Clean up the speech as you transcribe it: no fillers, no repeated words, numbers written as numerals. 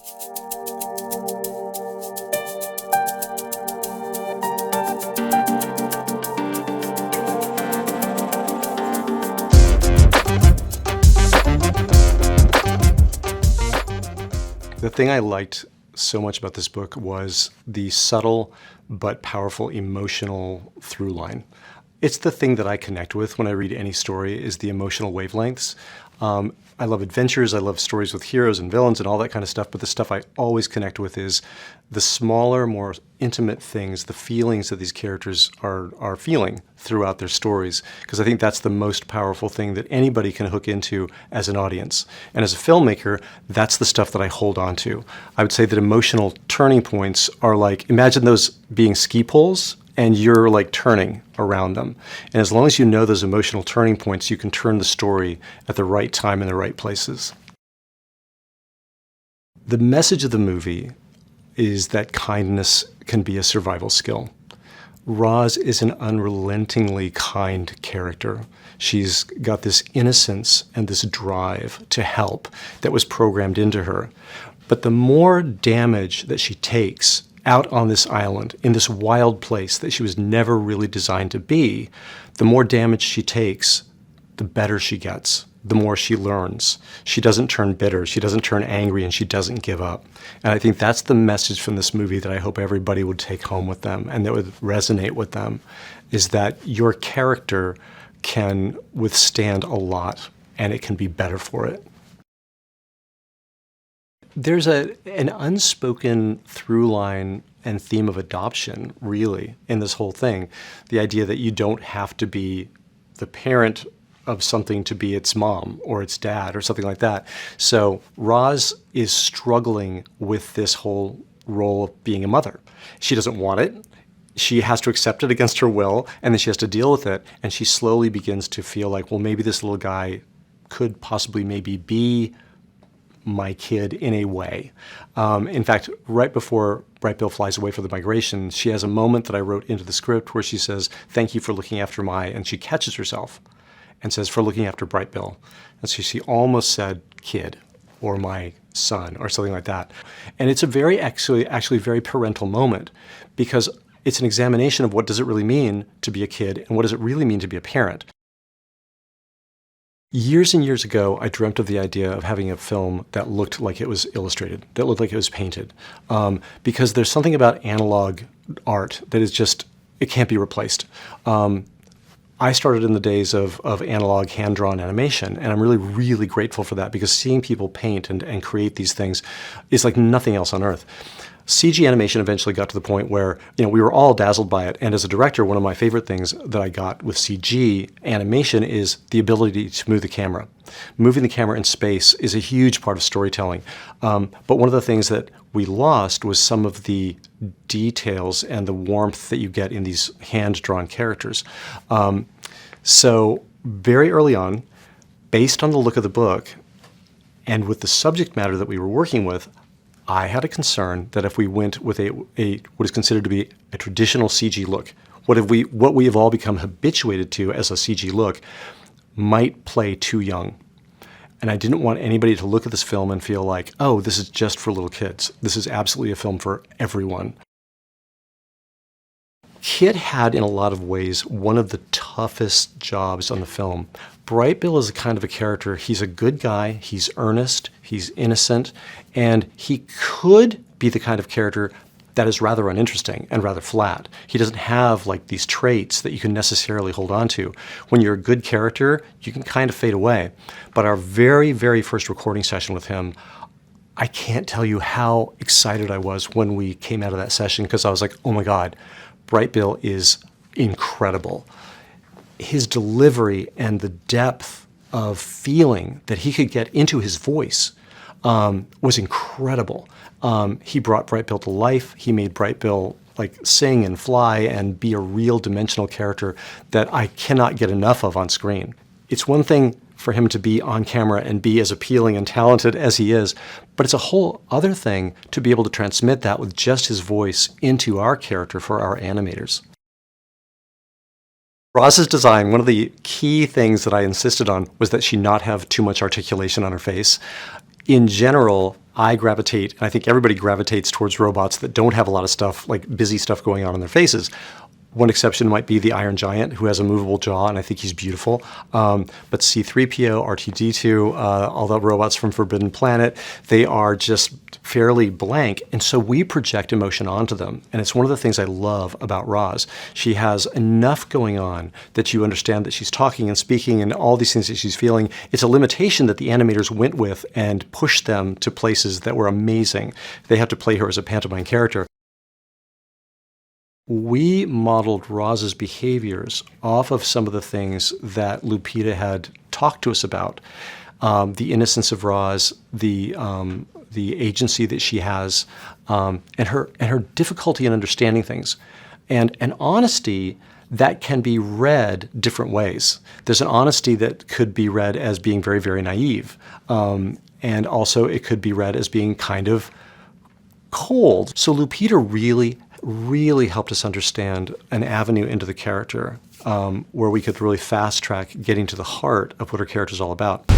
The thing I liked so much about this book was the subtle but powerful emotional through line. It's the thing that I connect with when I read any story, is the emotional wavelengths. I love adventures, I love stories with heroes and villains and all that kind of stuff, but the stuff I always connect with is the smaller, more intimate things, the feelings that these characters are feeling throughout their stories, because I think that's the most powerful thing that anybody can hook into as an audience. And as a filmmaker, that's the stuff that I hold on to. I would say that emotional turning points are like, imagine those being ski poles, and you're like turning around them. And as long as you know those emotional turning points, you can turn the story at the right time in the right places. The message of the movie is that kindness can be a survival skill. Roz is an unrelentingly kind character. She's got this innocence and this drive to help that was programmed into her. But the more damage that she takes out on this island, in this wild place that she was never really designed to be, the more damage she takes, the better she gets, the more she learns. She doesn't turn bitter, she doesn't turn angry, and she doesn't give up. And I think that's the message from this movie that I hope everybody would take home with them and that would resonate with them, is that your character can withstand a lot and it can be better for it. There's an unspoken through line and theme of adoption, really, in this whole thing. The idea that you don't have to be the parent of something to be its mom or its dad or something like that. So Roz is struggling with this whole role of being a mother. She doesn't want it. She has to accept it against her will, and then she has to deal with it. And she slowly begins to feel like, well, maybe this little guy could possibly maybe be my kid in a way. In fact, right before Brightbill flies away for the migration, she has a moment that I wrote into the script where she says, "Thank you for looking after my," and she catches herself and says, "for looking after Brightbill." And so she almost said kid or my son or something like that. And it's a very actually very parental moment, because it's an examination of what does it really mean to be a kid and what does it really mean to be a parent. Years and years ago, I dreamt of the idea of having a film that looked like it was illustrated, that looked like it was painted, because there's something about analog art that is just, it can't be replaced. I started in the days of analog hand-drawn animation, and I'm really, really grateful for that, because seeing people paint and create these things is like nothing else on earth. CG animation eventually got to the point where, we were all dazzled by it. And as a director, one of my favorite things that I got with CG animation is the ability to move the camera. Moving the camera in space is a huge part of storytelling. But one of the things that we lost was some of the details and the warmth that you get in these hand-drawn characters. So very early on, based on the look of the book and with the subject matter that we were working with, I had a concern that if we went with a what is considered to be a traditional CG look, what we have all become habituated to as a CG look, might play too young. And I didn't want anybody to look at this film and feel like, oh, this is just for little kids. This is absolutely a film for everyone. Kid had, in a lot of ways, one of the toughest jobs on the film. Brightbill is a kind of a character, he's a good guy, he's earnest, he's innocent, and he could be the kind of character that is rather uninteresting and rather flat. He doesn't have like these traits that you can necessarily hold on to. When you're a good character, you can kind of fade away. But our very, very first recording session with him, I can't tell you how excited I was when we came out of that session, because I was like, oh my God, Brightbill is incredible. His delivery and the depth of feeling that he could get into his voice was incredible. He brought Brightbill to life. He made Brightbill like sing and fly and be a real dimensional character that I cannot get enough of on screen. It's one thing for him to be on camera and be as appealing and talented as he is, but it's a whole other thing to be able to transmit that with just his voice into our character for our animators. Roz's design, one of the key things that I insisted on was that she not have too much articulation on her face. In general, I gravitate, and I think everybody gravitates towards robots that don't have a lot of stuff, like busy stuff going on in their faces. One exception might be the Iron Giant, who has a movable jaw, and I think he's beautiful. But C-3PO, R2-D2, all the robots from Forbidden Planet, they are just fairly blank. And so we project emotion onto them. And it's one of the things I love about Roz. She has enough going on that you understand that she's talking and speaking and all these things that she's feeling. It's a limitation that the animators went with and pushed them to places that were amazing. They have to play her as a pantomime character. We modeled Roz's behaviors off of some of the things that Lupita had talked to us about. The innocence of Roz, the agency that she has, and her difficulty in understanding things. And an honesty that can be read different ways. There's an honesty that could be read as being very, very naive. And also it could be read as being kind of cold. So Lupita really helped us understand an avenue into the character where we could really fast track getting to the heart of what her character is all about.